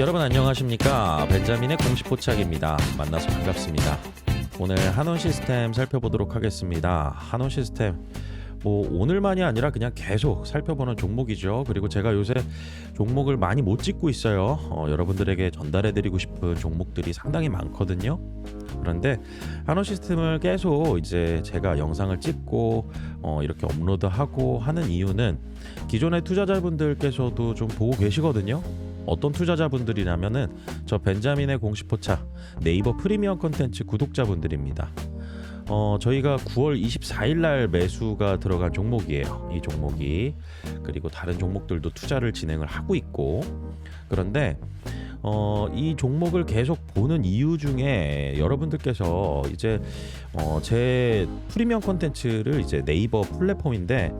여러분 안녕하십니까? 벤자민의 공식 포착입니다. 만나서 반갑습니다. 오늘 한원 시스템 살펴보도록 하겠습니다. 한원 시스템 오늘만이 아니라 그냥 계속 살펴보는 종목이죠. 그리고 제가 요새 종목을 많이 못 찍고 있어요. 여러분들에게 전달해드리고 싶은 종목들이 상당히 많거든요. 그런데 한원 시스템을 계속 이제 제가 영상을 찍고 이렇게 업로드하고 하는 이유는 기존의 투자자분들께서도 좀 보고 계시거든요. 어떤 투자자분들이냐면은 저 벤자민의 공식 포착 네이버 프리미엄 컨텐츠 구독자분들입니다. 저희가 9월 24일 날 매수가 들어간 종목이에요. 이 종목이. 그리고 다른 종목들도 투자를 진행을 하고 있고. 그런데 이 종목을 계속 보는 이유 중에 여러분들께서 이제 제 프리미엄 컨텐츠를 이제 네이버 플랫폼인데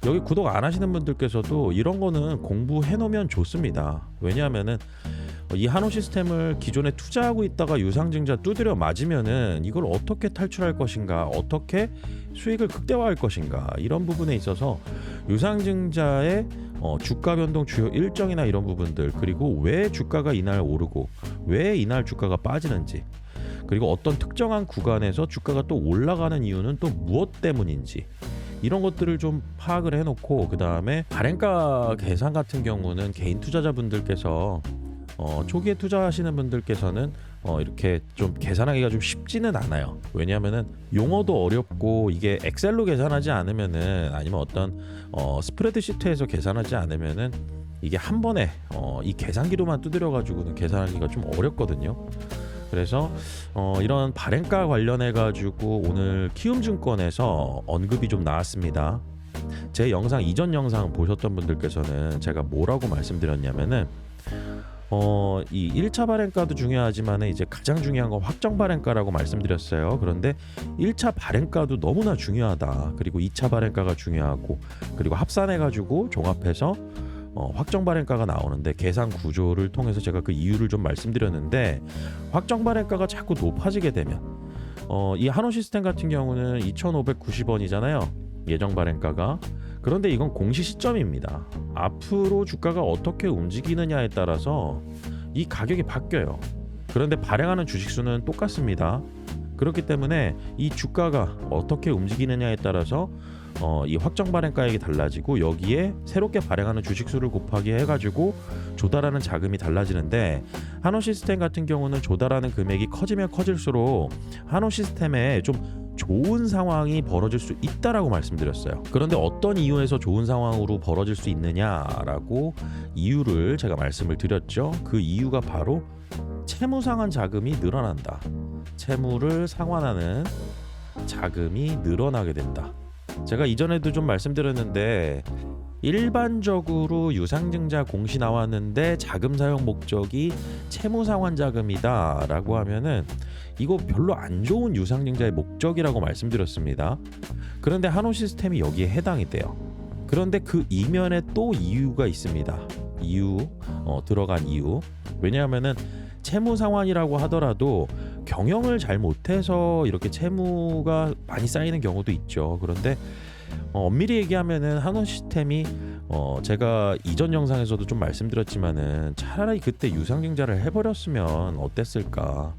여기 구독 안 하시는 분들께서도 이런 거는 공부해 놓으면 좋습니다. 왜냐하면은 이 한호 시스템을 기존에 투자하고 있다가 유상증자 두드려 맞으면은 이걸 어떻게 탈출할 것인가, 어떻게 수익을 극대화할 것인가, 이런 부분에 있어서 유상증자의 주가 변동 주요 일정이나 이런 부분들, 그리고 왜 주가가 이날 오르고 왜 이날 주가가 빠지는지, 그리고 어떤 특정한 구간에서 주가가 또 올라가는 이유는 또 무엇 때문인지, 이런 것들을 좀 파악을 해놓고, 그 다음에 발행가 계산 같은 경우는 개인 투자자분들께서 초기에 투자하시는 분들께서는 이렇게 좀 계산하기가 좀 쉽지는 않아요. 왜냐하면은 용어도 어렵고, 이게 엑셀로 계산하지 않으면은, 아니면 어떤 스프레드 시트에서 계산하지 않으면은 이게 한 번에 이 계산기로만 두드려 가지고는 계산하기가 좀 어렵거든요. 그래서 이런 발행가 관련해 가지고 오늘 키움증권에서 언급이 좀 나왔습니다. 제 영상, 이전 영상 보셨던 분들께서는 제가 뭐라고 말씀드렸냐면은 이 1차 발행가도 중요하지만 이제 가장 중요한 건 확정 발행가라고 말씀드렸어요. 그런데 1차 발행가도 너무나 중요하다. 그리고 2차 발행가가 중요하고, 그리고 합산해 가지고 종합해서 확정 발행가가 나오는데, 계산 구조를 통해서 제가 그 이유를 좀 말씀드렸는데, 확정 발행가가 자꾸 높아지게 되면 이 한호 시스템 같은 경우는 2,590원이잖아요. 예정 발행가가. 그런데 이건 공시 시점입니다. 앞으로 주가가 어떻게 움직이느냐에 따라서 이 가격이 바뀌어요. 그런데 발행하는 주식수는 똑같습니다. 그렇기 때문에 이 주가가 어떻게 움직이느냐에 따라서 이 확정 발행가액이 달라지고, 여기에 새롭게 발행하는 주식수를 곱하기 해가지고 조달하는 자금이 달라지는데, 한호 시스템 같은 경우는 조달하는 금액이 커지면 커질수록 한호 시스템에 좀 좋은 상황이 벌어질 수 있다라고 말씀드렸어요. 그런데 어떤 이유에서 좋은 상황으로 벌어질 수 있느냐라고 이유를 제가 말씀을 드렸죠. 그 이유가 바로 채무 상환 자금이 늘어난다. 채무를 상환하는 자금이 늘어나게 된다. 제가 이전에도 좀 말씀드렸는데, 일반적으로 유상증자 공시 나왔는데 자금 사용 목적이 채무 상환 자금이다 라고 하면은 이거 별로 안 좋은 유상증자의 목적이라고 말씀드렸습니다. 그런데 한호 시스템이 여기에 해당이 돼요. 그런데 그 이면에 또 이유가 있습니다. 들어간 이유. 왜냐하면은 채무 상환이라고 하더라도 경영을 잘 못해서 이렇게 채무가 많이 쌓이는 경우도 있죠. 그런데 엄밀히 얘기하면은 한원 시스템이 제가 이전 영상에서도 좀 말씀드렸지만은 차라리 그때 유상증자를 해버렸으면 어땠을까.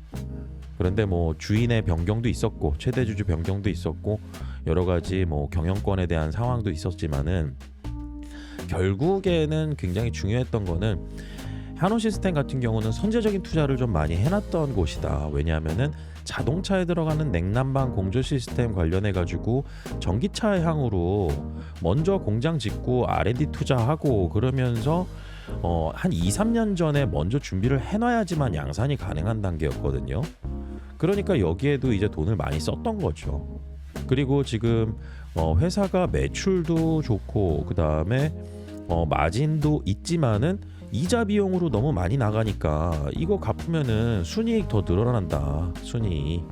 그런데 주인의 변경도 있었고, 최대주주 변경도 있었고, 여러 가지 경영권에 대한 상황도 있었지만은, 결국에는 굉장히 중요했던 거는 한호 시스템 같은 경우는 선제적인 투자를 좀 많이 해놨던 곳이다. 왜냐하면은 자동차에 들어가는 냉난방 공조 시스템 관련해 가지고 전기차 향으로 먼저 공장 짓고 R&D 투자하고, 그러면서 한 2-3년 전에 먼저 준비를 해놔야지만 양산이 가능한 단계였거든요. 그러니까 여기에도 이제 돈을 많이 썼던 거죠. 그리고 지금 회사가 매출도 좋고, 그 다음에 마진도 있지만은 이자 비용으로 너무 많이 나가니까 이거 갚으면은 순이익 더 늘어난다. 순이익.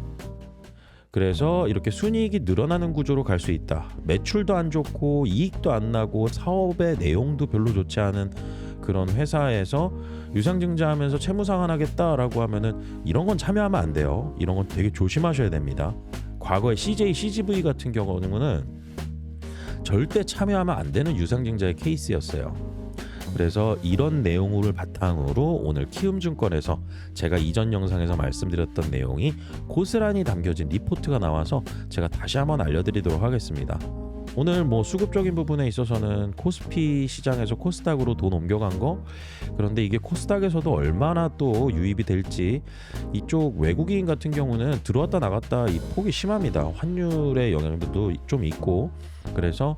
그래서 이렇게 순이익이 늘어나는 구조로 갈 수 있다. 매출도 안 좋고 이익도 안 나고 사업의 내용도 별로 좋지 않은 그런 회사에서 유상증자하면서 채무상환하겠다라고 하면은 이런 건 참여하면 안 돼요. 이런 건 되게 조심하셔야 됩니다. 과거에 CJ, CGV 같은 경우는 절대 참여하면 안 되는 유상증자의 케이스였어요. 그래서 이런 내용을 바탕으로 오늘 키움증권에서 제가 이전 영상에서 말씀드렸던 내용이 고스란히 담겨진 리포트가 나와서 제가 다시 한번 알려드리도록 하겠습니다. 오늘 뭐 수급적인 부분에 있어서는 코스피 시장에서 코스닥으로 돈 옮겨간 거, 그런데 이게 코스닥에서도 얼마나 또 유입이 될지, 이쪽 외국인 같은 경우는 들어왔다 나갔다 이 폭이 심합니다. 환율의 영향도 좀 있고, 그래서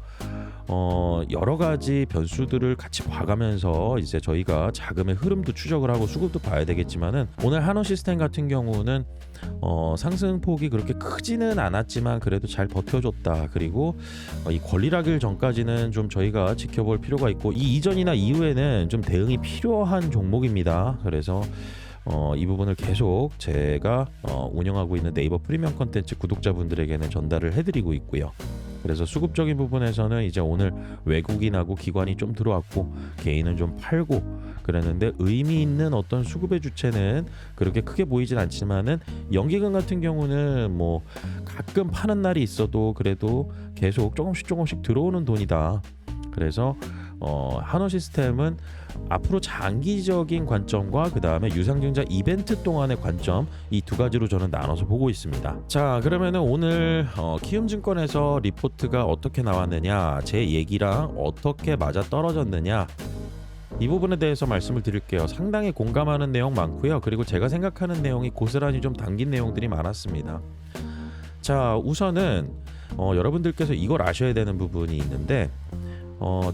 여러 가지 변수들을 같이 봐가면서 이제 저희가 자금의 흐름도 추적을 하고 수급도 봐야 되겠지만은, 오늘 한원시스템 같은 경우는 상승폭이 그렇게 크지는 않았지만 그래도 잘 버텨줬다. 그리고 이 권리락일 전까지는 좀 저희가 지켜볼 필요가 있고, 이 이전이나 이후에는 좀 대응이 필요한 종목입니다. 그래서 이 부분을 계속 제가 운영하고 있는 네이버 프리미엄 컨텐츠 구독자분들에게는 전달을 해드리고 있고요. 그래서 수급적인 부분에서는 이제 오늘 외국인하고 기관이 좀 들어왔고 개인은 좀 팔고 그랬는데, 의미 있는 어떤 수급의 주체는 그렇게 크게 보이진 않지만은, 연기금 같은 경우는 뭐 가끔 파는 날이 있어도 그래도 계속 조금씩 들어오는 돈이다. 그래서 한원시스템은 앞으로 장기적인 관점과 그 다음에 유상증자 이벤트 동안의 관점, 이 두 가지로 저는 나눠서 보고 있습니다. 자, 그러면은 오늘 키움증권에서 리포트가 어떻게 나왔느냐, 제 얘기랑 어떻게 맞아 떨어졌느냐, 이 부분에 대해서 말씀을 드릴게요. 상당히 공감하는 내용 많고요. 그리고 제가 생각하는 내용이 고스란히 좀 담긴 내용들이 많았습니다. 자, 우선은 여러분들께서 이걸 아셔야 되는 부분이 있는데,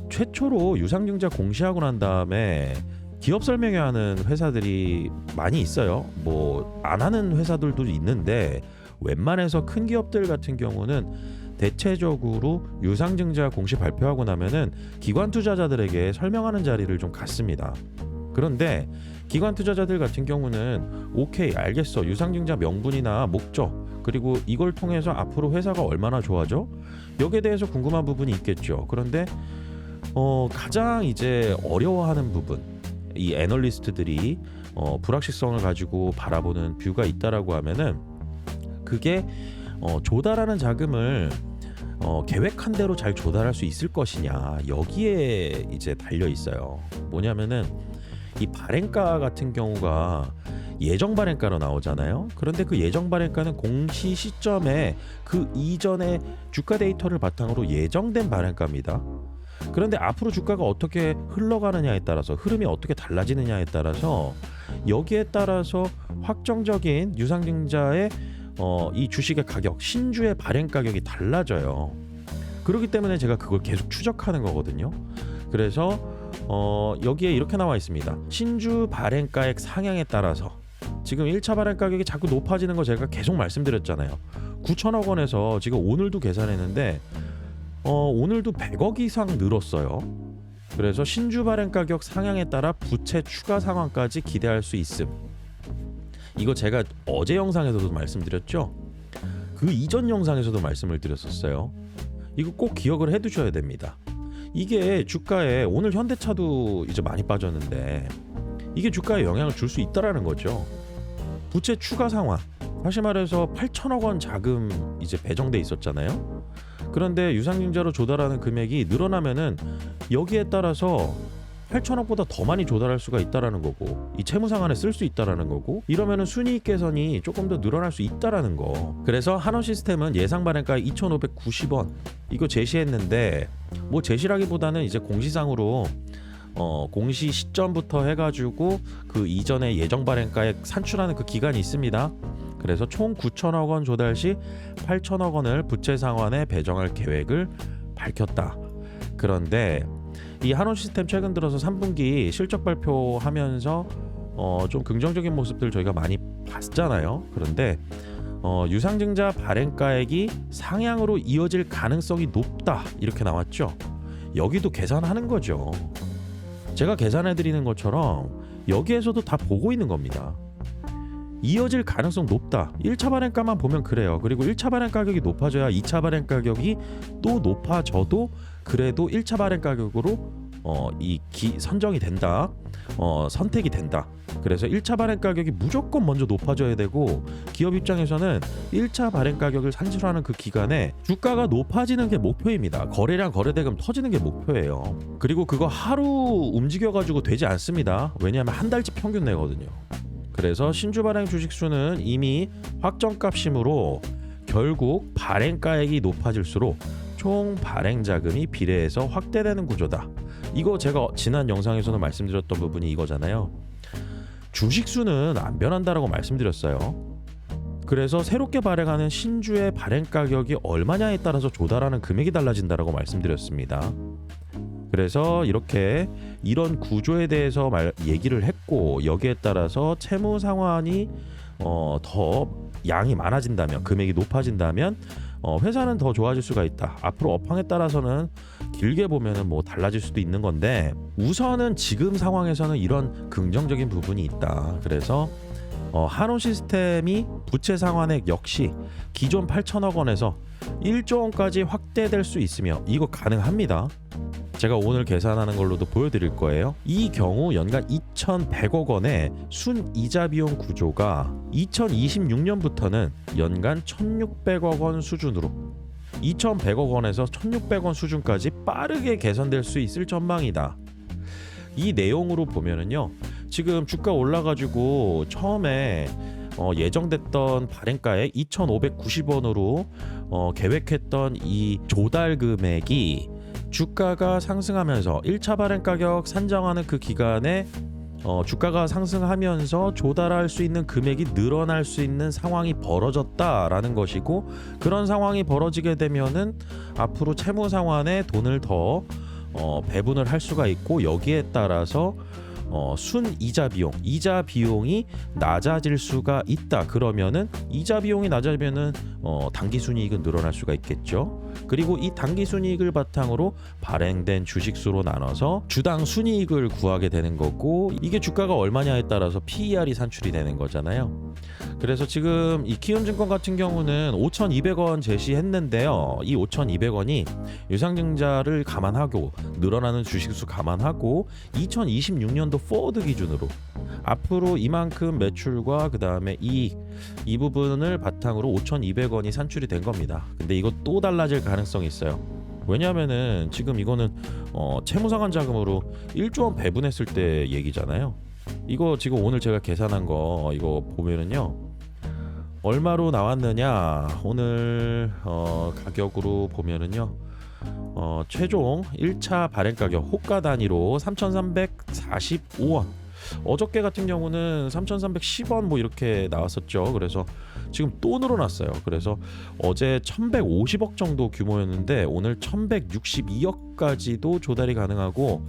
최초로 유상증자 공시하고 난 다음에 기업 설명회하는 회사들이 많이 있어요. 뭐 안 하는 회사들도 있는데, 웬만해서 큰 기업들 같은 경우는 대체적으로 유상증자 공시 발표하고 나면은 기관 투자자들에게 설명하는 자리를 좀 갖습니다. 그런데 기관 투자자들 같은 경우는 오케이, 알겠어, 유상증자 명분이나 목적, 그리고 이걸 통해서 앞으로 회사가 얼마나 좋아져? 여기에 대해서 궁금한 부분이 있겠죠. 그런데 가장 이제 어려워하는 부분, 이 애널리스트들이 불확실성을 가지고 바라보는 뷰가 있다라고 하면은, 그게 조달하는 자금을 계획한 대로 잘 조달할 수 있을 것이냐, 여기에 이제 달려 있어요. 뭐냐면은 이 발행가 같은 경우가 예정 발행가로 나오잖아요. 그런데 그 예정 발행가는 공시 시점에 그 이전의 주가 데이터를 바탕으로 예정된 발행가입니다. 그런데 앞으로 주가가 어떻게 흘러가느냐에 따라서, 흐름이 어떻게 달라지느냐에 따라서, 여기에 따라서 확정적인 유상증자의 이 주식의 가격, 신주의 발행 가격이 달라져요. 그렇기 때문에 제가 그걸 계속 추적하는 거거든요. 그래서 여기에 이렇게 나와 있습니다. 신주 발행가액 상향에 따라서 지금 1차 발행 가격이 자꾸 높아지는 거 제가 계속 말씀드렸잖아요. 9천억 원에서 지금 오늘도 계산했는데 오늘도 100억 이상 늘었어요. 그래서 신주 발행 가격 상향에 따라 부채 추가 상황까지 기대할 수 있음. 이거 제가 어제 영상에서도 말씀드렸죠. 그 이전 영상에서도 말씀을 드렸었어요. 이거 꼭 기억을 해두셔야 됩니다. 이게 주가에, 오늘 현대차도 이제 많이 빠졌는데 이게 주가에 영향을 줄 수 있다라는 거죠. 부채 추가 상환, 다시 말해서 8천억 원 자금 이제 배정돼 있었잖아요. 그런데 유상증자로 조달하는 금액이 늘어나면은 여기에 따라서 8천억보다 더 많이 조달할 수가 있다라는 거고, 이 채무 상환에 쓸 수 있다라는 거고, 이러면은 순이익 개선이 조금 더 늘어날 수 있다라는 거. 그래서 한원시스템은 예상 발행가 2,590원 이거 제시했는데, 뭐 제시라기보다는 이제 공시상으로 공시 시점부터 해가지고 그 이전에 예정 발행가액 산출하는 그 기간이 있습니다. 그래서 총 9천억 원 조달 시 8천억 원을 부채 상환에 배정할 계획을 밝혔다. 그런데 이 한원시스템 최근 들어서 3분기 실적 발표하면서 좀 긍정적인 모습들 저희가 많이 봤잖아요. 그런데 유상증자 발행가액이 상향으로 이어질 가능성이 높다, 이렇게 나왔죠. 여기도 계산하는 거죠. 제가 계산해 드리는 것처럼 여기에서도 다 보고 있는 겁니다. 이어질 가능성 높다. 1차 발행가만 보면 그래요. 그리고 1차 발행 가격이 높아져야 2차 발행 가격이 또 높아져도 그래도 1차 발행 가격으로 선정이 된다. 선택이 된다. 그래서 1차 발행 가격이 무조건 먼저 높아져야 되고 기업 입장에서는 1차 발행 가격을 산출하는 그 기간에 주가가 높아지는 게 목표입니다. 거래량 거래대금 터지는 게 목표예요. 그리고 그거 하루 움직여가지고 되지 않습니다. 왜냐하면 한 달치 평균 내거든요. 그래서 신주 발행 주식 수는 이미 확정값이므로 결국 발행가액이 높아질수록 총 발행 자금이 비례해서 확대되는 구조다. 이거 제가 지난 영상에서는 말씀드렸던 부분이 이거잖아요. 주식 수는 안 변한다라고 말씀드렸어요. 그래서 새롭게 발행하는 신주의 발행 가격이 얼마냐에 따라서 조달하는 금액이 달라진다라고 말씀드렸습니다. 그래서 이런 구조에 대해서 얘기를 했고, 여기에 따라서 채무 상환이 더 양이 많아진다면, 금액이 높아진다면 회사는 더 좋아질 수가 있다. 앞으로 업황에 따라서는 길게 보면은 뭐 달라질 수도 있는 건데, 우선은 지금 상황에서는 이런 긍정적인 부분이 있다. 그래서 한온 시스템이 부채 상환액 역시 기존 8천억 원에서 1조 원까지 확대될 수 있으며, 이거 가능합니다. 제가 오늘 계산하는 걸로도 보여드릴 거예요. 이 경우 연간 2,100억 원의 순이자 비용 구조가 2026년부터는 연간 1,600억 원 수준으로 2,100억 원에서 1,600원 수준까지 빠르게 개선될 수 있을 전망이다. 이 내용으로 보면은요, 지금 주가 올라가지고 처음에 예정됐던 발행가액 2,590원으로 계획했던 이 조달 금액이 주가가 상승하면서 1차 발행 가격 산정하는 그 기간에 주가가 상승하면서 조달할 수 있는 금액이 늘어날 수 있는 상황이 벌어졌다라는 것이고, 그런 상황이 벌어지게 되면은 앞으로 채무 상환에 돈을 더 배분을 할 수가 있고, 여기에 따라서 순이자 비용, 이자 비용이 낮아질 수가 있다. 그러면은 이자 비용이 낮아지면은 당기 순이익은 늘어날 수가 있겠죠. 그리고 이 당기 순이익을 바탕으로 발행된 주식수로 나눠서 주당 순이익을 구하게 되는 거고, 이게 주가가 얼마냐에 따라서 PER이 산출이 되는 거잖아요. 그래서 지금 이 키움증권 같은 경우는 5,200원 제시했는데요. 이 5,200원이 유상증자를 감안하고 늘어나는 주식수 감안하고 2026년도 포워드 기준으로 앞으로 이만큼 매출과 그 다음에 이익, 이 부분을 바탕으로 5,200원이 산출이 된 겁니다. 근데 이거 또 달라질 가능성이 있어요. 왜냐하면은 지금 이거는 채무상환 자금으로 1조 원 배분했을 때 얘기잖아요. 이거 지금 오늘 제가 계산한 거 이거 보면은요, 얼마로 나왔느냐, 오늘 가격으로 보면은요, 최종 1차 발행 가격 호가 단위로 3,345원, 어저께 같은 경우는 3,310원 뭐 이렇게 나왔었죠. 그래서 지금 또 늘어났어요. 그래서 어제 1,150억 정도 규모였는데 오늘 1,162억까지도 조달이 가능하고,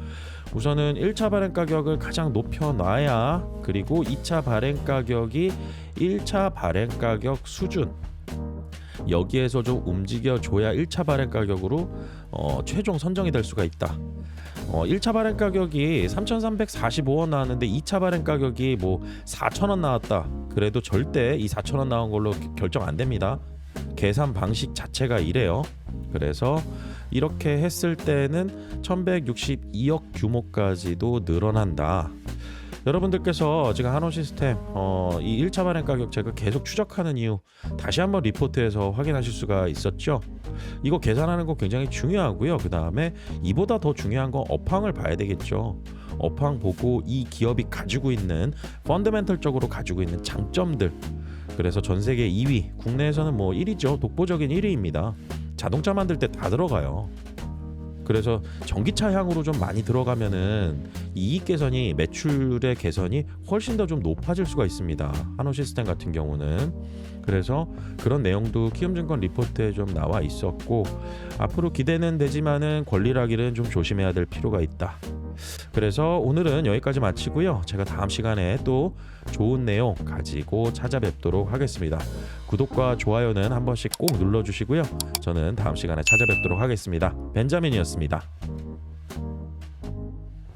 우선은 1차 발행 가격을 가장 높여놔야, 그리고 2차 발행 가격이 1차 발행 가격 수준, 여기에서 좀 움직여줘야 1차 발행 가격으로 최종 선정이 될 수가 있다. 1차 발행 가격이 3,345원 나왔는데 2차 발행 가격이 뭐 4,000원 나왔다. 그래도 절대 이 4,000원 나온 걸로 결정 안 됩니다. 계산 방식 자체가 이래요. 그래서 이렇게 했을 때는 1,162억 규모까지도 늘어난다. 여러분들께서 지금 한온 시스템 이 1차 발행 가격 제가 계속 추적하는 이유 다시 한번 리포트에서 확인하실 수가 있었죠. 이거 계산하는 거 굉장히 중요하고요. 그 다음에 이보다 더 중요한 건 업황을 봐야 되겠죠. 업황 보고 이 기업이 가지고 있는 펀더멘털적으로 가지고 있는 장점들. 그래서 전 세계 2위, 국내에서는 뭐 1위죠. 독보적인 1위입니다. 자동차 만들 때 다 들어가요. 그래서 전기차 향으로 좀 많이 들어가면은 이익 개선이, 매출의 개선이 훨씬 더 좀 높아질 수가 있습니다. 한온 시스템 같은 경우는. 그래서 그런 내용도 키움증권 리포트에 좀 나와 있었고, 앞으로 기대는 되지만은 권리락일은 좀 조심해야 될 필요가 있다. 그래서 오늘은 여기까지 마치고요. 제가 다음 시간에 또 좋은 내용 가지고 찾아뵙도록 하겠습니다. 구독과 좋아요는 한 번씩 꼭 눌러주시고요. 저는 다음 시간에 찾아뵙도록 하겠습니다. 벤자민이었습니다.